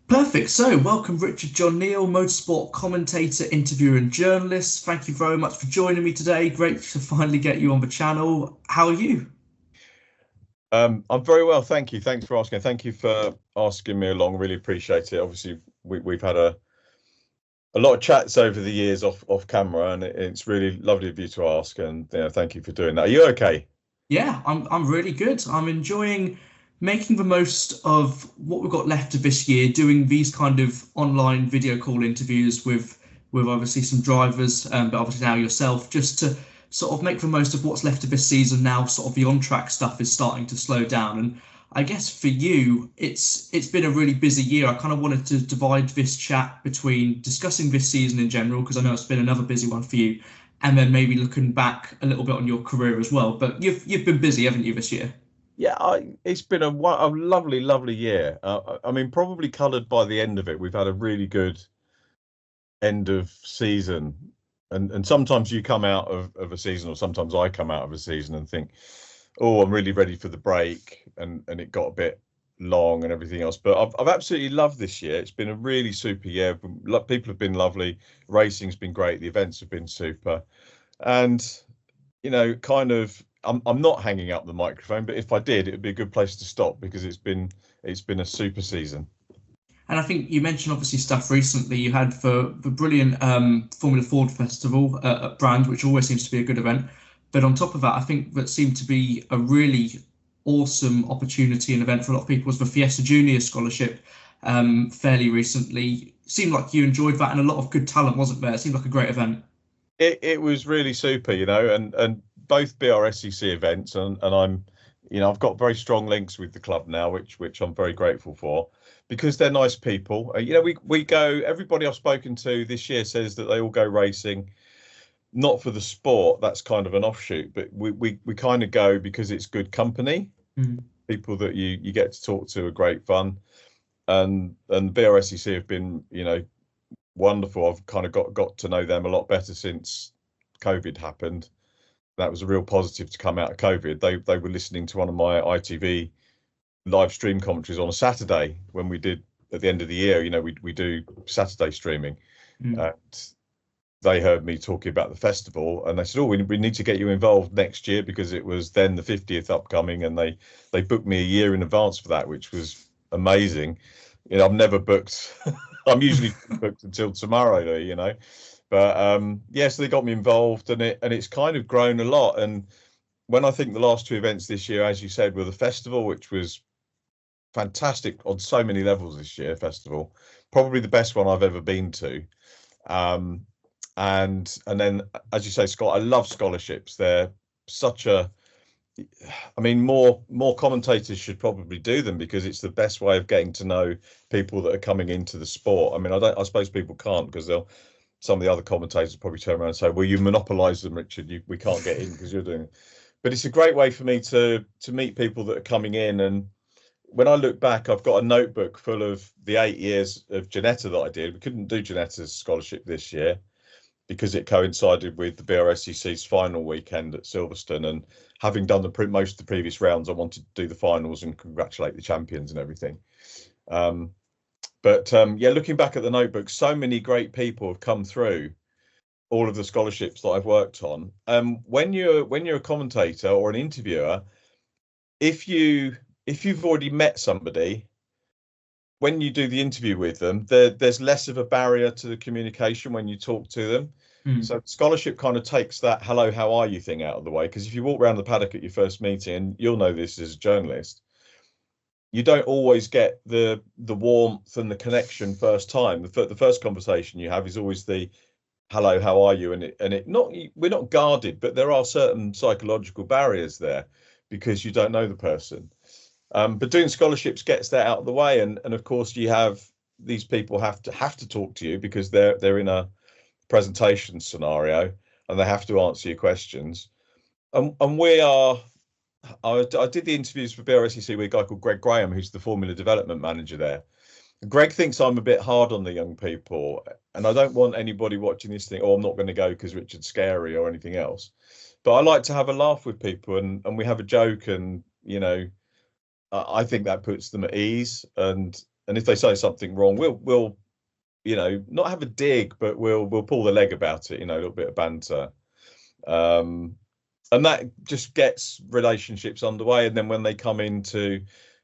Perfect. So, welcome, Richard John Neal, motorsport commentator, interviewer, and journalist. Thank you very much for joining me today. Great to finally get you on the channel. How are you? I'm very well, thank you. Thanks for asking. Thank you for asking me along. Really appreciate it. Obviously, we've had a lot of chats over the years off camera, and it's really lovely of you to ask. And thank you for doing that. Are you okay? Yeah, I'm really good. I'm enjoying making the most of what we've got left of this year, doing these kind of online video call interviews with obviously some drivers, but obviously now yourself, just to sort of make the most of what's left of this season now. Sort of the on-track stuff is starting to slow down, and I guess for you, it's been a really busy year. I kind of wanted to divide this chat between discussing this season in general, because I know it's been another busy one for you, and then maybe looking back a little bit on your career as well. But you've been busy, haven't you, this year? Yeah, it's been a lovely, lovely year. I mean, probably coloured by the end of it. We've had a really good end of season, and sometimes you come out of a season, or sometimes I come out of a season and think, oh, I'm really ready for the break, and it got a bit long and everything else. But I've absolutely loved this year. It's been a really super year. People have been lovely. Racing's been great. The events have been super, and kind of. I'm not hanging up the microphone, but if I did, it would be a good place to stop because it's been a super season. And I think you mentioned obviously stuff recently you had for the brilliant Formula Ford Festival at Brand, which always seems to be a good event. But on top of that, I think that seemed to be a really awesome opportunity and event for a lot of people was the Fiesta Junior Scholarship fairly recently. Seemed like you enjoyed that and a lot of good talent, wasn't there? It seemed like a great event. It was really super, and both BRSCC events, and I've got very strong links with the club now, which I'm very grateful for, because they're nice people. We go. Everybody I've spoken to this year says that they all go racing, not for the sport. That's kind of an offshoot, but we kind of go because it's good company. Mm. People that you get to talk to are great fun, and BRSCC have been, wonderful. I've kind of got to know them a lot better since COVID happened. That was a real positive to come out of COVID. They were listening to one of my ITV live stream commentaries on a Saturday when we did at the end of the year. We do Saturday streaming. Mm. Uh, they heard me talking about the festival, and they said, "Oh, we need to get you involved next year," because it was then the 50th upcoming, and they booked me a year in advance for that, which was amazing. I've never booked. I'm usually booked until tomorrow, But yeah, so they got me involved, and it's kind of grown a lot. And when I think the last two events this year, as you said, were the festival, which was fantastic on so many levels this year. Festival, probably the best one I've ever been to. Um, and then, as you say, Scott, I love scholarships. They're such a I mean, more commentators should probably do them because it's the best way of getting to know people that are coming into the sport. I mean, I suppose people can't because some of the other commentators will probably turn around and say, "Well, you monopolise them, Richard. We can't get in because you're doing it." But it's a great way for me to meet people that are coming in. And when I look back, I've got a notebook full of the 8 years of Janetta that I did. We couldn't do Janetta's scholarship this year because it coincided with the BRSCC's final weekend at Silverstone. And having done most of the previous rounds, I wanted to do the finals and congratulate the champions and everything. But yeah, looking back at the notebook, so many great people have come through all of the scholarships that I've worked on. When you're a commentator or an interviewer, if you've already met somebody, when you do the interview with them, there's less of a barrier to the communication when you talk to them. Mm. So scholarship kind of takes that "hello, how are you" thing out of the way. Because if you walk around the paddock at your first meeting, and you'll know this as a journalist, you don't always get the warmth and the connection first time. The first conversation you have is always the "hello, how are you," and it not we're not guarded, but there are certain psychological barriers there because you don't know the person. But doing scholarships gets that out of the way, and of course you have these people have to talk to you because they're in a presentation scenario and they have to answer your questions. And I did the interviews for BRSCC with a guy called Greg Graham, who's the Formula Development Manager there. Greg thinks I'm a bit hard on the young people, and I don't want anybody watching this think, "Oh, I'm not going to go because Richard's scary," or anything else. But I like to have a laugh with people, and we have a joke, and I think that puts them at ease, and if they say something wrong, we'll not have a dig, but we'll pull the leg about it, a little bit of banter. And that just gets relationships underway. And then when they come into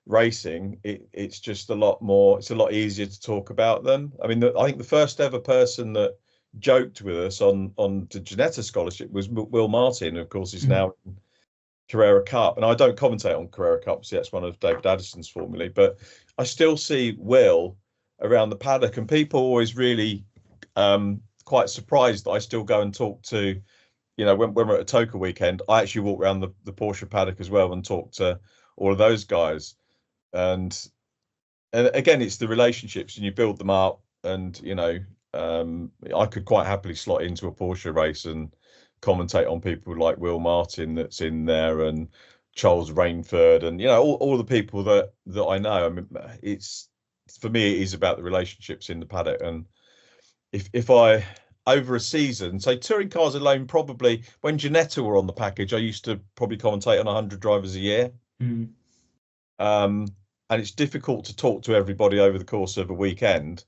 racing, it's just a lot more, it's a lot easier to talk about them. I mean, I think the first ever person that joked with us on the Ginetta scholarship was Will Martin. Of course, he's now in Carrera Cup, and I don't commentate on Carrera Cup, so that's one of David Addison's formulae, but I still see Will around the paddock, and people always really quite surprised that I still go and talk to, when we're at a Toka weekend, I actually walk around the Porsche paddock as well and talk to all of those guys. And again, it's the relationships, and you build them up. And I could quite happily slot into a Porsche race and commentate on people like Will Martin that's in there, and Charles Rainford, and all the people that I know. I mean, it's, for me, it is about the relationships in the paddock. And if I, over a season, say touring cars alone, probably when Ginetta were on the package, I used to probably commentate on 100 drivers a year. And it's difficult to talk to everybody over the course of a weekend,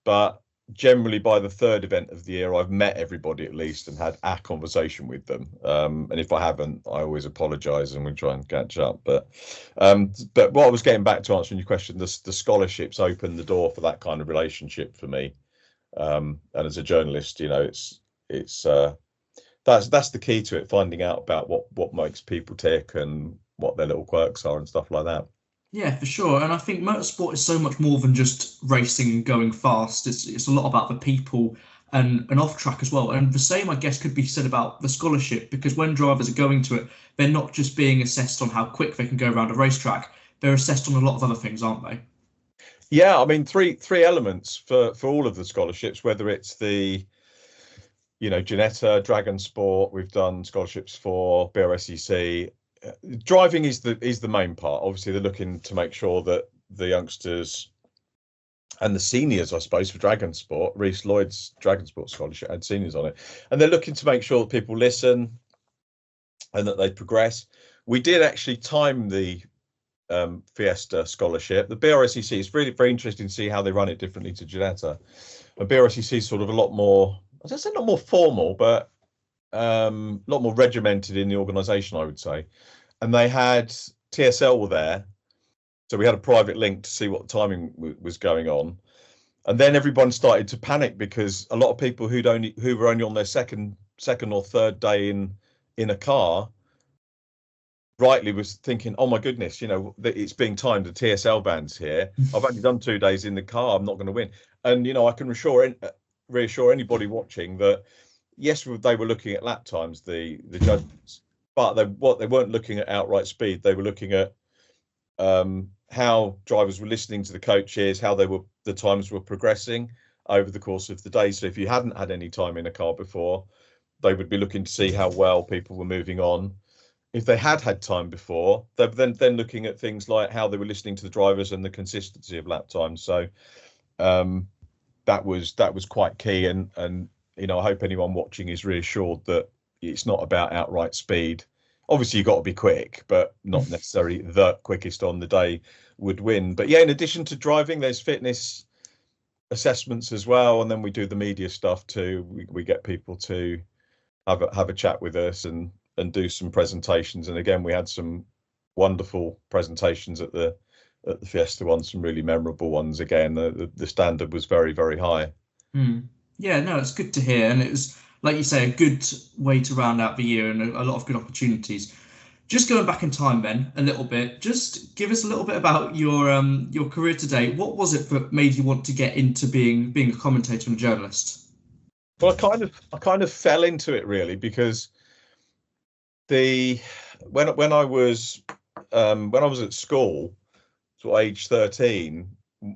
but generally by the third event of the year, I've met everybody at least and had a conversation with them. And if I haven't, I always apologise and we try and catch up. But what I was getting back to, answering your question, the scholarships open the door for that kind of relationship for me. And as a journalist, it's that's the key to it, finding out about what makes people tick and what their little quirks are and stuff like that. Yeah, for sure. And I think motorsport is so much more than just racing and going fast. It's a lot about the people and off track as well. And the same, I guess, could be said about the scholarship, because when drivers are going to it, they're not just being assessed on how quick they can go around a racetrack. They're assessed on a lot of other things, aren't they? Yeah, I mean, three elements for all of the scholarships, whether it's the Ginetta, Dragon Sport, we've done scholarships for BRSEC. Driving is the main part. Obviously, they're looking to make sure that the youngsters and the seniors, I suppose, for Dragon Sport, Reese Lloyd's Dragon Sport scholarship had seniors on it, and they're looking to make sure that people listen and that they progress. We did actually time the Fiesta scholarship. The BRSEC is really very interesting to see how they run it differently to Ginetta. And BRSEC is sort of a lot more, I don't say not more formal, but a lot more regimented in the organisation, I would say. And they had TSL were there, so we had a private link to see what the timing was going on. And then everyone started to panic because a lot of people who were only on their second or third day in a car, rightly was thinking, oh my goodness, it's being timed, the TSL band's here. I've only done 2 days in the car, I'm not going to win. And I can reassure anybody watching that yes, they were looking at lap times, the judges, but they weren't looking at outright speed. They were looking at how drivers were listening to the coaches, how the times were progressing over the course of the day. So if you hadn't had any time in a car before, they would be looking to see how well people were moving on. If they had time before, they're then looking at things like how they were listening to the drivers and the consistency of lap times. So that was quite key, and I hope anyone watching is reassured that it's not about outright speed. Obviously, you've got to be quick, but not necessarily the quickest on the day would win. But yeah, in addition to driving, there's fitness assessments as well, and then we do the media stuff too. We get people to have a chat with us and do some presentations. And again, we had some wonderful presentations at the Fiesta one, some really memorable ones. Again, the standard was very, very high. Yeah, no, it's good to hear, and it was, like you say, a good way to round out the year and a lot of good opportunities. Just going back in time, then, a little bit, just give us a little bit about your career today. What was it that made you want to get into being a commentator and a journalist? Well, I kind of fell into it really, because when I was at school, so age 13,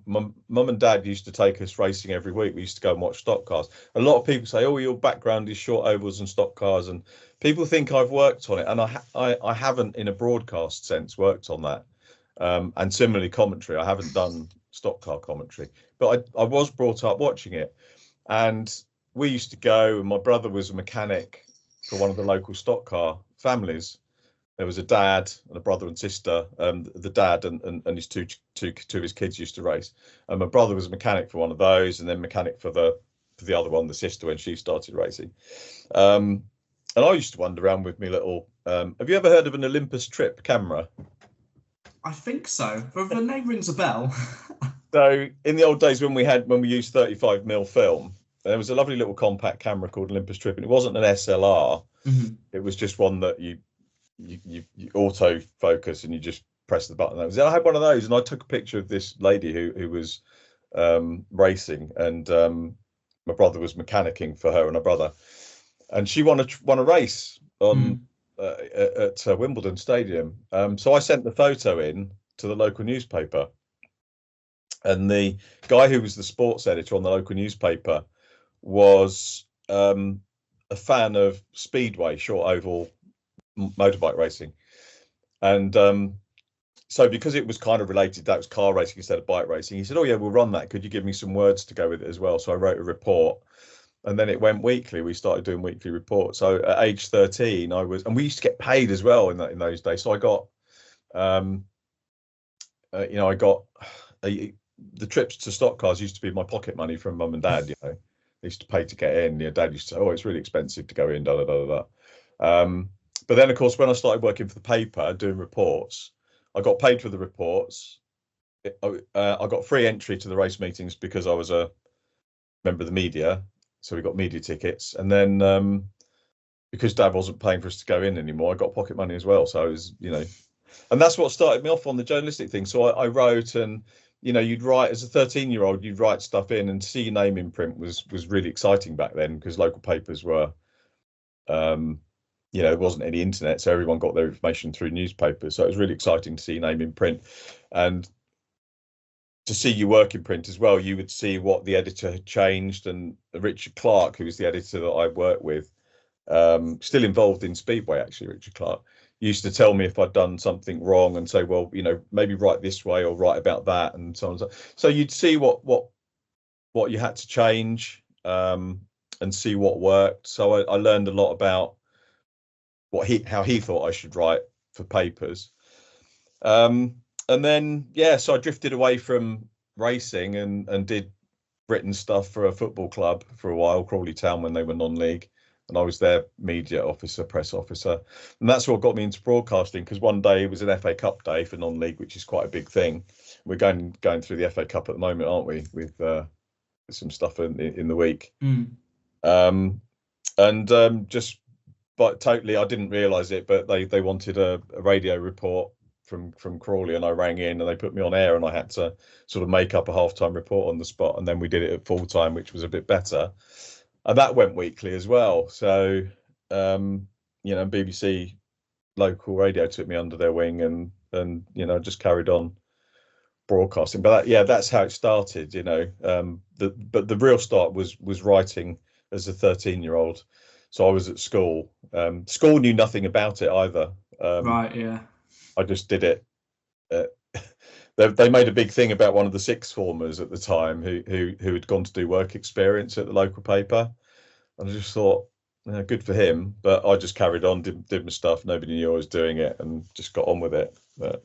mum and dad used to take us racing every week. We used to go and watch stock cars. A lot of people say, oh, your background is short ovals and stock cars, and people think I've worked on it, and I haven't in a broadcast sense worked on that. And similarly, commentary, I haven't done stock car commentary, but I was brought up watching it. And we used to go, and my brother was a mechanic for one of the local stock car families, There was a dad and a brother and sister. The dad and his two of his kids used to race. And my brother was a mechanic for one of those, and then mechanic for the other one, the sister, when she started racing. And I used to wander around with me little. Have you ever heard of an Olympus Trip camera? I think so. But the name rings a bell. So in the old days when we used 35mm film, there was a lovely little compact camera called Olympus Trip, and it wasn't an SLR. Mhm. It was just one that you auto focus and you just press the button. I had one of those, and I took a picture of this lady who was racing, and my brother was mechanicking for her and her brother, and she won a race on at Wimbledon Stadium. So I sent the photo in to the local newspaper, and the guy who was the sports editor on the local newspaper was a fan of speedway, short oval motorbike racing, and so because it was kind of related, that was car racing instead of bike racing, he said, "Oh yeah, we'll run that. Could you give me some words to go with it as well?" So I wrote a report, and then it went weekly. We started doing weekly reports. So at age 13, and we used to get paid as well in those days. So I got, I got the trips to stock cars used to be my pocket money from mum and dad. They used to pay to get in. Dad used to say, "Oh, it's really expensive to go in." Da da da da. But then, of course, when I started working for the paper doing reports, I got paid for the reports. I got free entry to the race meetings because I was a member of the media. So we got media tickets. And then because Dad wasn't paying for us to go in anymore, I got pocket money as well. So I was, and that's what started me off on the journalistic thing. So I wrote, and, you'd write as a 13-year-old, you'd write stuff in, and to see your name in print was really exciting back then, because local papers were, there wasn't any internet, so everyone got their information through newspapers. So it was really exciting to see your name in print, and to see your work in print as well. You would see what the editor had changed, and Richard Clark, who was the editor that I worked with, still involved in Speedway, actually, Richard Clark, used to tell me if I'd done something wrong and say, well, maybe write this way or write about that, and so on. So you'd see what you had to change, and see what worked. So I learned a lot about how he thought I should write for papers. And then, so I drifted away from racing and did written stuff for a football club for a while, Crawley Town, when they were non-league. And I was their media officer, press officer. And that's what got me into broadcasting, because one day it was an FA Cup day for non-league, which is quite a big thing. We're going through the FA Cup at the moment, aren't we, with some stuff in the week. Just, but totally, I didn't realise it, but they wanted a radio report from Crawley, and I rang in and they put me on air, and I had to sort of make up a halftime report on the spot, and then we did it at full time, which was a bit better, and that went weekly as well. So BBC local radio took me under their wing, and just carried on broadcasting. But that's how it started. But the real start was writing as a 13-year-old. So I was at school. School knew nothing about it either. Right, yeah. I just did it. They made a big thing about one of the sixth formers at the time who had gone to do work experience at the local paper, and I just thought, good for him. But I just carried on, did my stuff. Nobody knew I was doing it, and just got on with it. But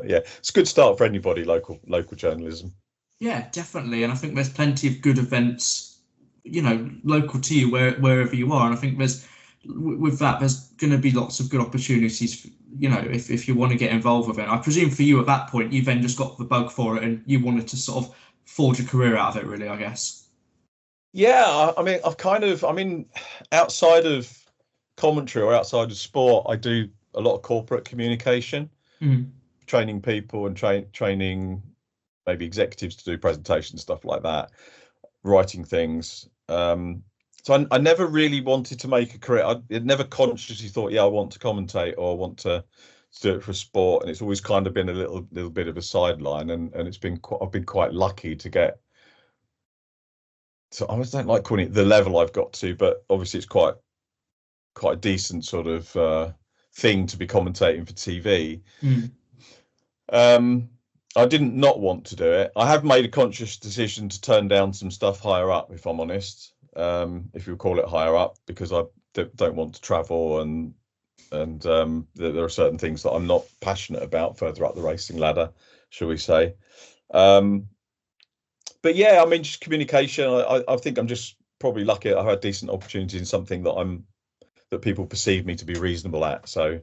yeah, it's a good start for anybody, local journalism. Yeah, definitely. And I think there's plenty of good events, local to you wherever you are. And I think there's going to be lots of good opportunities, if you want to get involved with it. I presume for you at that point, you then just got the bug for it and you wanted to sort of forge a career out of it, really, I guess. Yeah, outside of commentary or outside of sport, I do a lot of corporate communication, training people and training maybe executives to do presentations, stuff like that, writing things. So I never really wanted to make a career. I never consciously thought, I want to commentate or I want to do it for sport. And it's always kind of been a little bit of a sideline. And I've been quite lucky to get. So I always don't like calling it the level I've got to, but obviously it's quite a decent sort of thing to be commentating for TV. I didn't not want to do it. I have made a conscious decision to turn down some stuff higher up, if I'm honest. If you call it higher up, because I don't want to travel and and there are certain things that I'm not passionate about further up the racing ladder, shall we say. But yeah, I mean, just communication. I think I'm just probably lucky. I've had decent opportunities in something that people perceive me to be reasonable at. So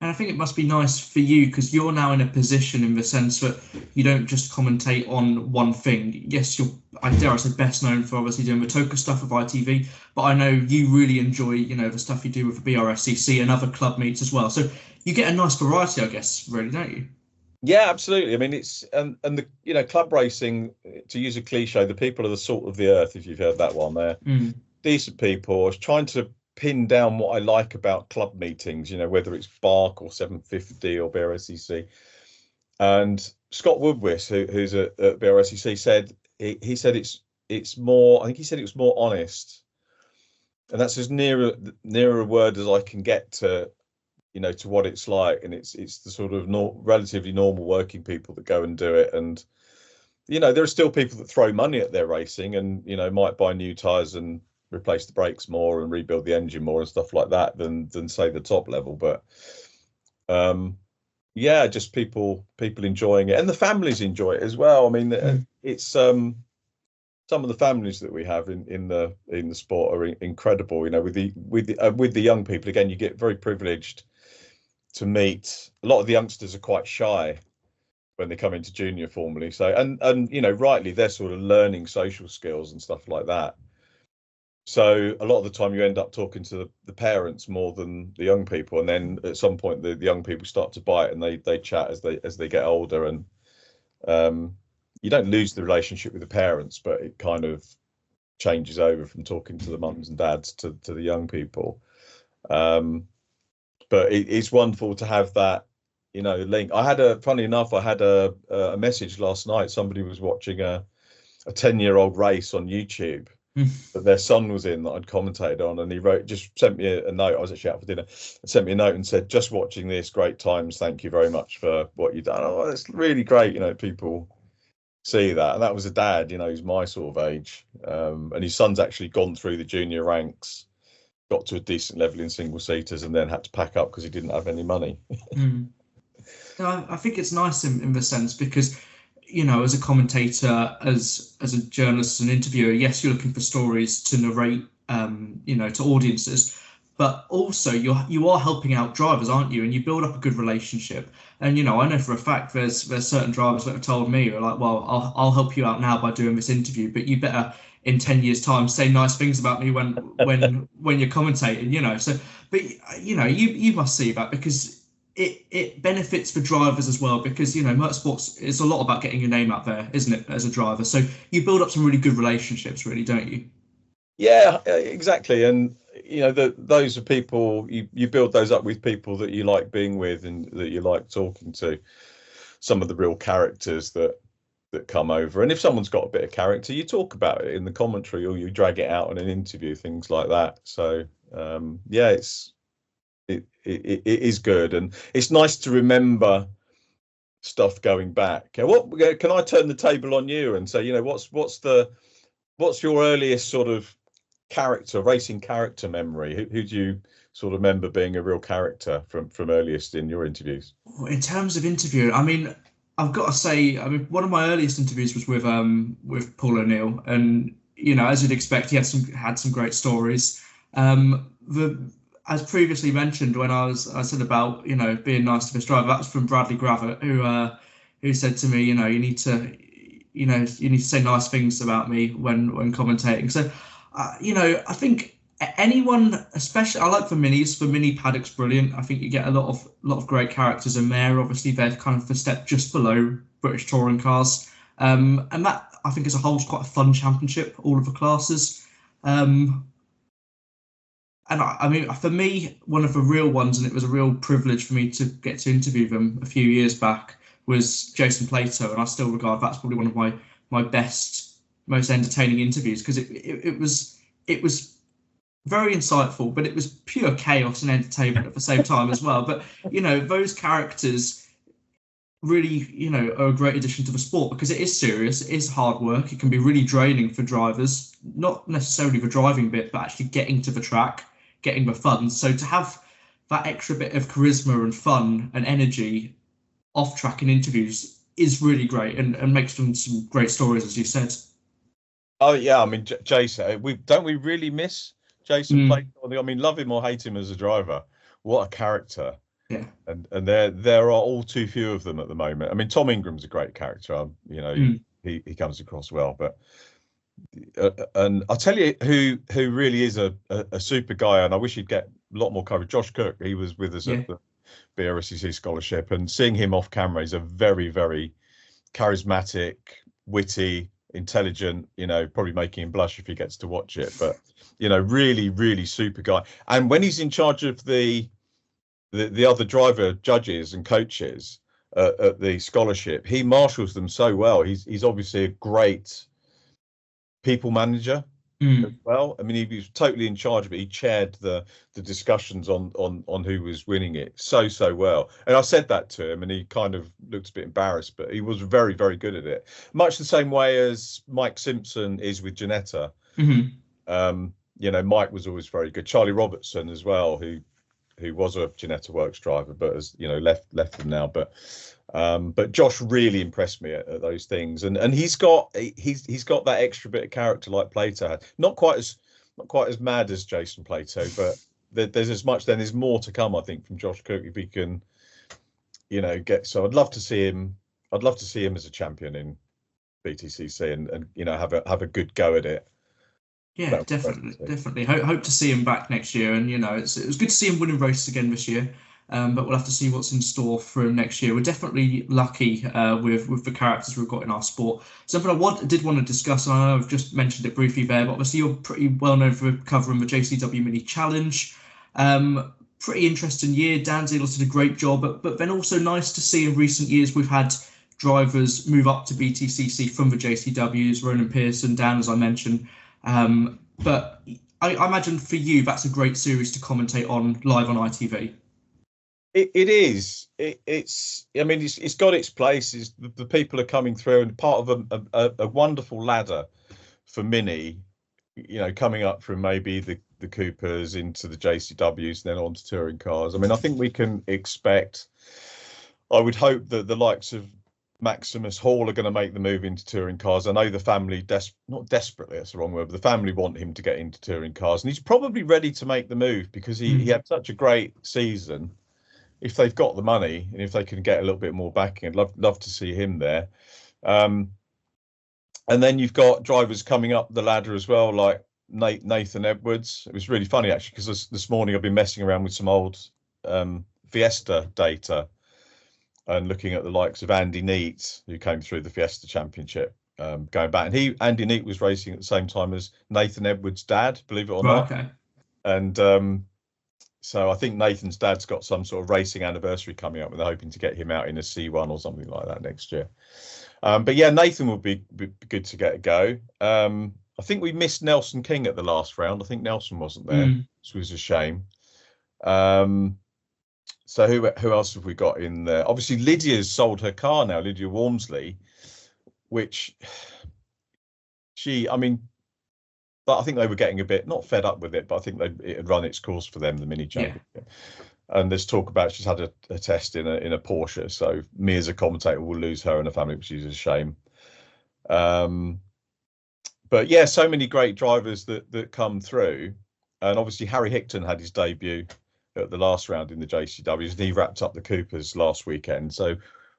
And I think it must be nice for you because you're now in a position in the sense that you don't just commentate on one thing. Yes, you're, I dare I say, best known for obviously doing the Toka stuff with ITV, but I know you really enjoy, the stuff you do with the BRSCC and other club meets as well. So you get a nice variety, I guess, really, don't you? yeah, absolutely. I mean, it's and the club racing, to use a cliche, the people are the salt of the earth. If you've heard that one, they're Mm. decent people. I was trying to pin down what I like about club meetings, whether it's Bark or 750 or BRSCC. And Scott Woodwis, who's at BRSCC, said he said it's more. I think he said it was more honest, and that's as near a word as I can get to to what it's like. And it's the sort of relatively normal working people that go and do it. And there are still people that throw money at their racing and might buy new tires and replace the brakes more and rebuild the engine more and stuff like that than say the top level. But yeah, just people enjoying it, and the families enjoy it as well. I mean, it's some of the families that we have in the sport are incredible. With the young people, again, you get very privileged to meet. A lot of the youngsters are quite shy when they come into junior formally. So and rightly, they're sort of learning social skills and stuff like that. So a lot of the time you end up talking to the parents more than the young people, and then at some point the young people start to bite and they chat as they get older, and you don't lose the relationship with the parents, but it kind of changes over from talking to the mums and dads to the young people. But it's wonderful to have that link. Funny enough, I had a message last night. Somebody was watching a 10-year-old race on YouTube that their son was in that I'd commentated on, and he just sent me a note. I was actually out for dinner, and sent me a note and said, "Just watching this, great times. Thank you very much for what you've done." Oh, it's really great, people see that. And that was a dad, who's my sort of age, and his son's actually gone through the junior ranks, got to a decent level in single seaters, and then had to pack up because he didn't have any money. No, I think it's nice in the sense because as a commentator, as a journalist, as an interviewer, yes, you're looking for stories to narrate, to audiences, but also you are helping out drivers, aren't you? And you build up a good relationship. And I know for a fact there's certain drivers that have told me, are like, well, I'll help you out now by doing this interview, but you better in 10 years' time say nice things about me when you're commentating. So, but you must see that because it benefits for drivers as well, because motorsports is a lot about getting your name out there, isn't it, as a driver? So you build up some really good relationships, really, don't you? Yeah, exactly. And those are people you build those up with people that you like being with and that you like talking to, some of the real characters that come over. And if someone's got a bit of character, you talk about it in the commentary or you drag it out in an interview, things like that. So yeah, it is good, and it's nice to remember stuff going back. What can I turn the table on you and say, what's your earliest sort of racing character memory? Who do you sort of remember being a real character from earliest in your interviews? In terms of interviewing, I mean, I've got to say, one of my earliest interviews was with Paul O'Neill, and as you'd expect, he had some great stories. As previously mentioned, when I said about being nice to this driver, that was from Bradley Gravett, who said to me, you need to say nice things about me when commentating. So, I think anyone, especially I like the minis. The mini paddock's brilliant. I think you get a lot of great characters in there. Obviously, they're kind of the step just below British touring cars, and that I think as a whole is quite a fun championship, all of the classes. And I mean, for me, one of the real ones, and it was a real privilege for me to get to interview them a few years back, was Jason Plato, and I still regard that's probably one of my best, most entertaining interviews because it was very insightful, but it was pure chaos and entertainment at the same time as well. But those characters really are a great addition to the sport because it is serious, it is hard work, it can be really draining for drivers, not necessarily the driving bit, but actually getting to the track. getting the funds. So to have that extra bit of charisma and fun and energy off track in interviews is really great, and makes them some great stories, as you said. Oh yeah, I mean Jason, we really miss Jason Mm, Plato? I mean, love him or hate him as a driver, what a character. yeah. And there are all too few of them at the moment. I mean, Tom Ingram's a great character. You know, Mm, he comes across well, but and I'll tell you who really is a super guy, and I wish he'd get a lot more coverage. Josh Cook, he was with us yeah. at the BRSCC scholarship, and seeing him off camera, he's a very, very charismatic, witty, intelligent, you know, probably making him blush if he gets to watch it, but you know, really, really super guy. And when he's in charge of the other driver judges and coaches at the scholarship, he marshals them so well. He's obviously a great people manager as Mm, well. I mean, he was totally in charge of it. He chaired the discussions on who was winning it so well. And I said that to him, and he kind of looked a bit embarrassed, but he was very, very good at it. Much the same way as Mike Simpson is with Janetta. mm, You know, Mike was always very good. Charlie Robertson as well, who was a Janetta Works driver, but has, you know, left them now. But Josh really impressed me at those things, and he's got that extra bit of character like Plato had. Not quite as mad as Jason Plato, but there's as much. Then there's more to come, I think, from Josh Cook if he can, you know, get. So I'd love to see him. I'd love to see him as a champion in BTCC, and you know, have a good go at it. yeah, That would be great definitely, to see. definitely. Hope to see him back next year, and you know, it was good to see him winning races again this year. But we'll have to see what's in store for him next year. We're definitely lucky with the characters we've got in our sport. Something did want to discuss, and I know I've just mentioned it briefly there, but obviously you're pretty well known for covering the JCW Mini Challenge. Pretty interesting year. Dan Zelos did a great job, but then also nice to see in recent years we've had drivers move up to BTCC from the JCWs, Ronan Pearson, Dan, as I mentioned. But I imagine for you that's a great series to commentate on live on ITV. It is. It's. I mean, it's got its place. The people are coming through, and part of a wonderful ladder for Mini. You know, coming up from maybe the Coopers into the JCWs and then on to touring cars. I mean, I think we can expect. I would hope that the likes of Maximus Hall are going to make the move into touring cars. I know the family, not desperately, that's the wrong word, but the family want him to get into touring cars, and he's probably ready to make the move because he had such a great season. If they've got the money and if they can get a little bit more backing, I'd love to see him there. And then you've got drivers coming up the ladder as well, like Nathan Edwards. It was really funny actually because this morning I've been messing around with some old Fiesta data and looking at the likes of Andy Neate, who came through the Fiesta Championship going back, and Andy Neate was racing at the same time as Nathan Edwards' dad, believe it or Right, not. okay. And so I think Nathan's dad's got some sort of racing anniversary coming up, and they're hoping to get him out in a C1 or something like that next year. But yeah, Nathan would be good to get a go. I think we missed Nelson King at the last round. I think Nelson wasn't there, which was a shame. So who else have we got in there? Obviously, Lydia's sold her car now, Lydia Walmsley, which I mean, but I think they were getting a bit not fed up with it, but I think it had run its course for them, the Mini Championship. Yeah. And there's talk about she's had a test in a Porsche, so me as a commentator will lose her and her family, which is a shame. But yeah, so many great drivers that come through, and obviously Harry Hickton had his debut at the last round in the JCWs, and he wrapped up the Coopers last weekend. So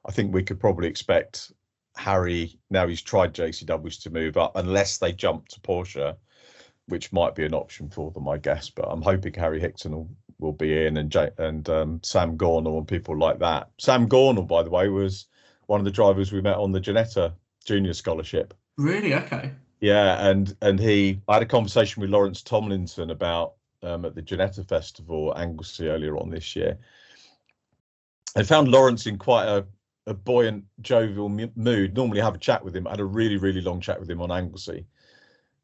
I think we could probably expect Harry, now he's tried JCWs, to move up, unless they jump to Porsche, which might be an option for them, I guess. But I'm hoping Harry Hickton will be in, and Sam Gornall and people like that. Sam Gornall, by the way, was one of the drivers we met on the Janetta Junior Scholarship. Really? Okay. Yeah, and I had a conversation with Lawrence Tomlinson about at the Janetta Festival Anglesey earlier on this year. I found Lawrence in quite a buoyant, jovial mood. Normally I have a chat with him. I had a really, really long chat with him on Anglesey.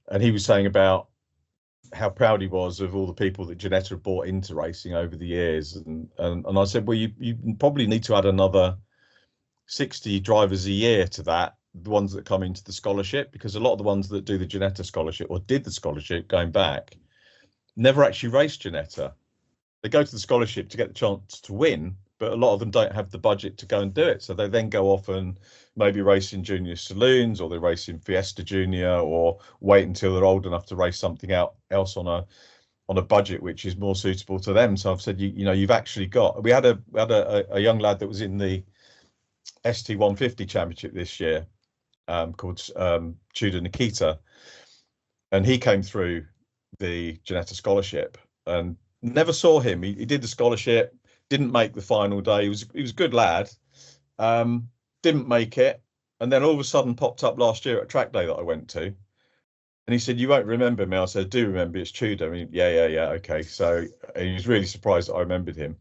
And he was saying about how proud he was of all the people that Janetta had brought into racing over the years. And I said, well, you probably need to add another 60 drivers a year to that, the ones that come into the scholarship, because a lot of the ones that do the Janetta scholarship or did the scholarship going back never actually race Ginetta. They go to the scholarship to get the chance to win, but a lot of them don't have the budget to go and do it. So they then go off and maybe race in junior saloons, or they race in Fiesta Junior, or wait until they're old enough to race something else on a budget which is more suitable to them. So I've said, you know, you've actually got. We had a young lad that was in the ST 150 championship this year, called Tudor Nikita, and he came through the Ginetta scholarship and never saw him. He did the scholarship, didn't make the final day. He was a good lad, didn't make it, and then all of a sudden popped up last year at a track day that I went to, and he said, "You won't remember me." I said, "I do remember. It's Tudor." I mean, yeah, okay. So he was really surprised that I remembered him,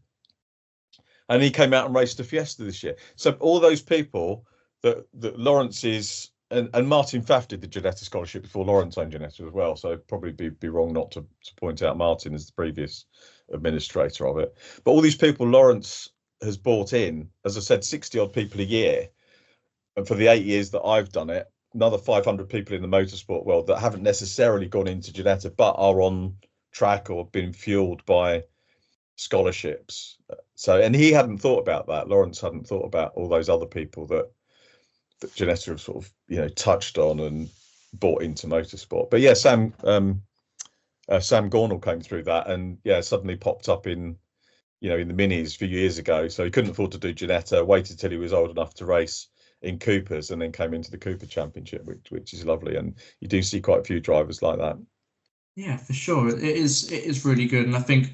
and he came out and raced a Fiesta this year. So all those people that Lawrence is. And Martin Pfaff did the Ginetta scholarship before Lawrence owned Ginetta as well. So it'd probably be wrong not to point out Martin as the previous administrator of it. But all these people Lawrence has brought in, as I said, 60 odd people a year. And for the 8 years that I've done it, another 500 people in the motorsport world that haven't necessarily gone into Ginetta, but are on track or been fueled by scholarships. So, and he hadn't thought about that. Lawrence hadn't thought about all those other people that Ginetta have sort of, you know, touched on and bought into motorsport. But yeah, Sam Gornall came through that, and yeah, suddenly popped up in, you know, in the minis a few years ago. So he couldn't afford to do Ginetta, waited till he was old enough to race in Coopers, and then came into the Cooper Championship, which is lovely. And you do see quite a few drivers like that. Yeah, for sure. It is really good, and I think,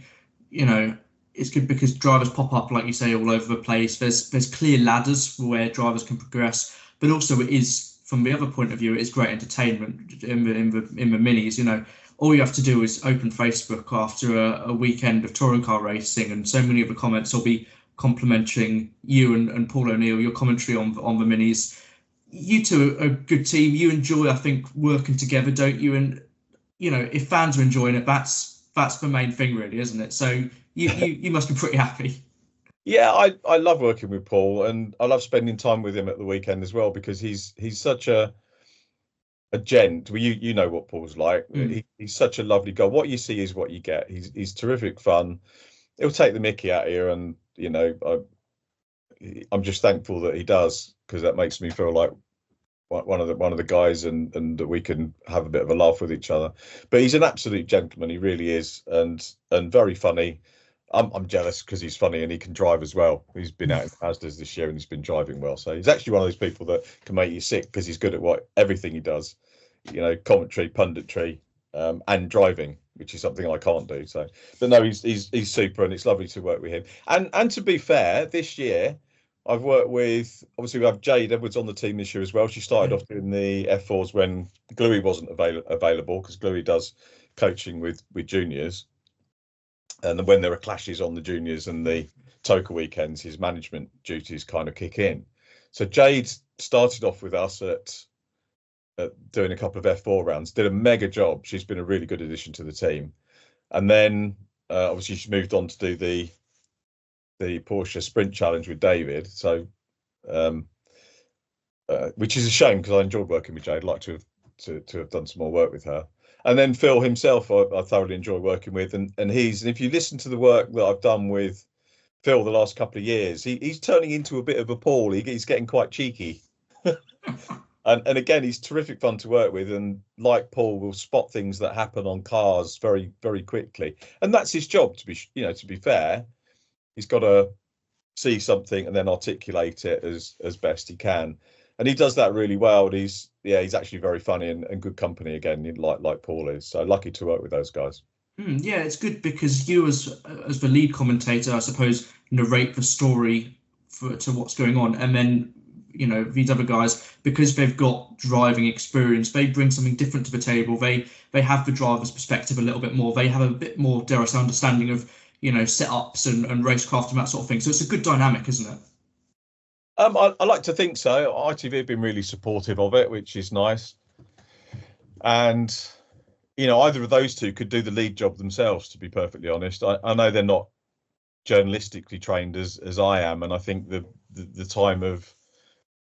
you know, it's good because drivers pop up, like you say, all over the place. There's clear ladders where drivers can progress, but also it is, from the other point of view, it is great entertainment in the minis. You know, all you have to do is open Facebook after a weekend of touring car racing, and so many of the comments will be complimenting you and Paul O'Neill, your commentary on the minis. You two are a good team. You enjoy, I think, working together, don't you? And you know, if fans are enjoying it, that's the main thing, really, isn't it? So you must be pretty happy. Yeah, I love working with Paul, and I love spending time with him at the weekend as well, because he's such a gent. Well, you know what Paul's like. He's such a lovely guy. What you see is what you get. He's terrific fun. He'll take the mickey out here, and you know, I'm just thankful that he does, because that makes me feel like one of the guys, and that we can have a bit of a laugh with each other. But he's an absolute gentleman. He really is, and very funny. I'm jealous because he's funny and he can drive as well. He's been out in Mazdas this year and he's been driving well. So he's actually one of those people that can make you sick, because he's good at everything he does. You know, commentary, punditry, and driving, which is something I can't do. So, but no, he's super, and it's lovely to work with him. And to be fair, this year I've worked with, obviously we have Jade Edwards on the team this year as well. She started off doing the F4s when Gluey wasn't available, because Gluey does coaching with juniors. And when there are clashes on the juniors and the Toka weekends, his management duties kind of kick in. So Jade started off with us at doing a couple of F4 rounds, did a mega job. She's been a really good addition to the team. And then obviously she moved on to do the Porsche Sprint Challenge with David. So, which is a shame, because I enjoyed working with Jade. I'd like to have done some more work with her. And then Phil himself, I thoroughly enjoy working with, and if you listen to the work that I've done with Phil the last couple of years, he's turning into a bit of a Paul. He's getting quite cheeky, and again, he's terrific fun to work with, and like Paul, will spot things that happen on cars very, very quickly, and that's his job. To be fair, he's got to see something and then articulate it as best he can. And he does that really well. And he's actually very funny and good company again, like Paul is. So lucky to work with those guys. Yeah, it's good because you, as the lead commentator, I suppose, narrate the story to what's going on, and then, you know, these other guys, because they've got driving experience, they bring something different to the table. They have the driver's perspective a little bit more. They have a bit more, dare I say, understanding of, you know, setups and racecraft and that sort of thing. So it's a good dynamic, isn't it? I like to think so. ITV have been really supportive of it, which is nice. And, you know, either of those two could do the lead job themselves, to be perfectly honest. I know they're not journalistically trained as I am. And I think the time of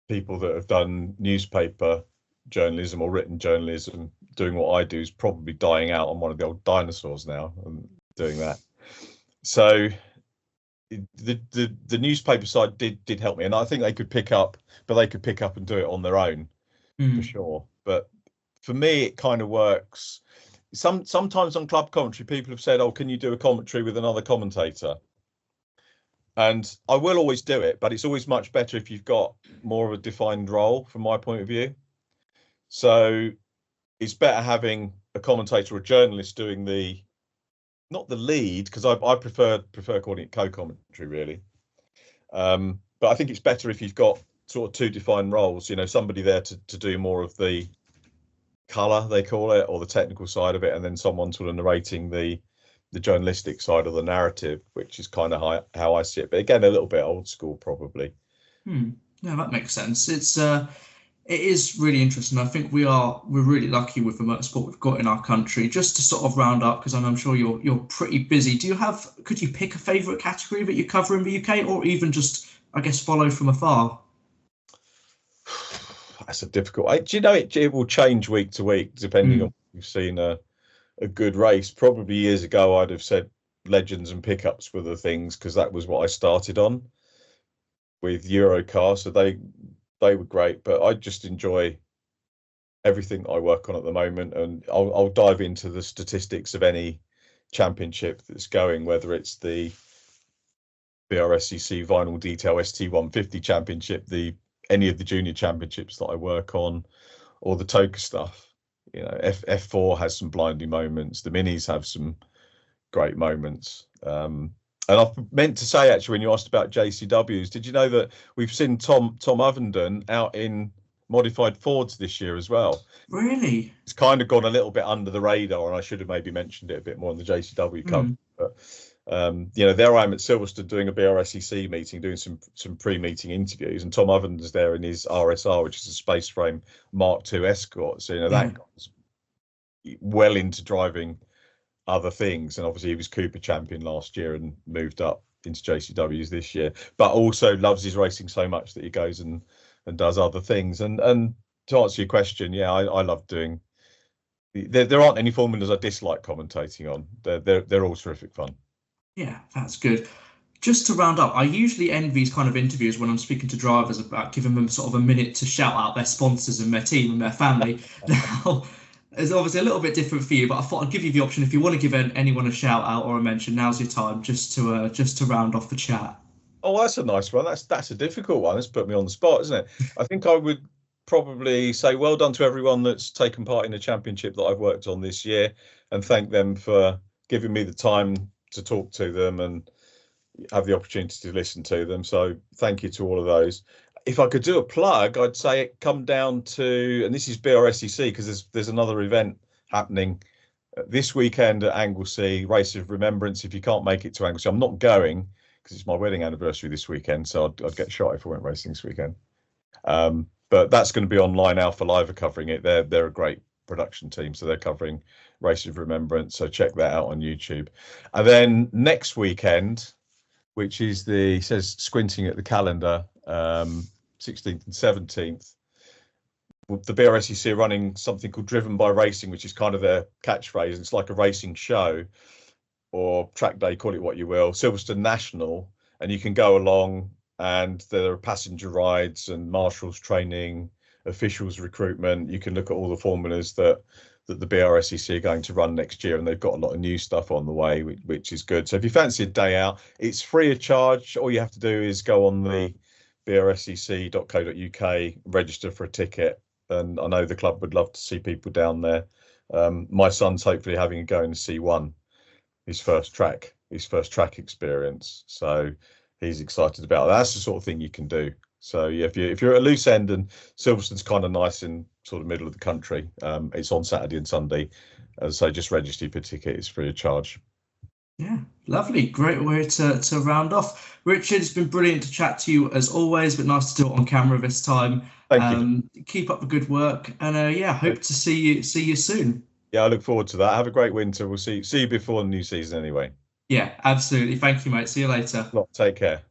people that have done newspaper journalism or written journalism doing what I do is probably dying out. I'm one of the old dinosaurs now and doing that. So the newspaper side did help me, and I think they could pick up, but they could pick up and do it on their own for sure. But for me, it kind of works. Sometimes on club commentary, people have said, "Oh, can you do a commentary with another commentator?" And I will always do it, but it's always much better if you've got more of a defined role, from my point of view. So it's better having a commentator or a journalist doing not the lead, because I prefer calling it co-commentary really. But I think it's better if you've got sort of two defined roles, somebody there to do more of the colour, they call it, or the technical side of it, and then someone sort of narrating the journalistic side of the narrative, which is kind of how I see it. But again, a little bit old school probably. Yeah, that makes sense. It is really interesting. I think we're really lucky with the motorsport we've got in our country. Just to sort of round up, because I'm sure you're pretty busy. Could you pick a favourite category that you cover in the UK, or even just, I guess, follow from afar? That's a difficult. Do you know it will change week to week depending on if you've seen a good race. Probably years ago, I'd have said legends and pickups were the things, because that was what I started on with Eurocar. So they were great, but I just enjoy everything I work on at the moment, and I'll dive into the statistics of any championship that's going, whether it's the BRSCC Vinyl Detail ST150 Championship, any of the junior championships that I work on, or the Toka stuff. F4 has some blinding moments. The minis have some great moments. And I meant to say, actually, when you asked about JCWs, did you know that we've seen Tom Ovenden out in modified Fords this year as well? Really? It's kind of gone a little bit under the radar, and I should have maybe mentioned it a bit more in the JCW cover. But there I am at Silverstone doing a BRSEC meeting, doing some pre-meeting interviews, and Tom Ovenden's there in his RSR, which is a space frame Mark II Escort. So that guy's well into driving other things, and obviously he was Cooper champion last year and moved up into JCWs this year, but also loves his racing so much that he goes and does other things. And to answer your question, I love doing. There aren't any formulas I dislike commentating on. They're all terrific fun. Yeah, that's good. Just to round up, I usually end these kind of interviews when I'm speaking to drivers about giving them sort of a minute to shout out their sponsors and their team and their family. Now, it's obviously a little bit different for you, but I thought I'd give you the option, if you want to give anyone a shout out or a mention, now's your time, just to round off the chat. Oh, that's a nice one. That's a difficult one. That's put me on the spot, isn't it? I think I would probably say well done to everyone that's taken part in the championship that I've worked on this year, and thank them for giving me the time to talk to them and have the opportunity to listen to them. So thank you to all of those. If I could do a plug, I'd say it come down to, and this is BRSEC, because there's another event happening this weekend at Anglesey, Race of Remembrance. If you can't make it to Anglesey, I'm not going because it's my wedding anniversary this weekend, so I'd get shot if I went racing this weekend. But that's going to be online. Alpha Live are covering it. They're a great production team, so they're covering Race of Remembrance. So check that out on YouTube. And then next weekend, which is says squinting at the calendar, 16th and 17th, the BRSEC are running something called Driven by Racing, which is kind of their catchphrase. It's like a racing show or track day, call it what you will, Silverstone National, and you can go along, and there are passenger rides and marshals training, officials recruitment. You can look at all the formulas that the BRSEC are going to run next year, and they've got a lot of new stuff on the way, which is good. So if you fancy a day out, it's free of charge. All you have to do is go on the brsec.co.uk, register for a ticket, and I know the club would love to see people down there. My son's hopefully having a go in the C1, his first track experience, so he's excited about that. That's the sort of thing you can do. So yeah, if you're at a loose end, and Silverstone's kind of nice in sort of middle of the country, it's on Saturday and Sunday, so just register for a ticket. It's free of charge. Yeah, lovely. Great way to round off. Richard, it's been brilliant to chat to you as always, but nice to do it on camera this time. Thank you. Keep up the good work, and hope to see you soon. Yeah, I look forward to that. Have a great winter. We'll see you before the new season anyway. Yeah, absolutely. Thank you, mate. See you later. Take care.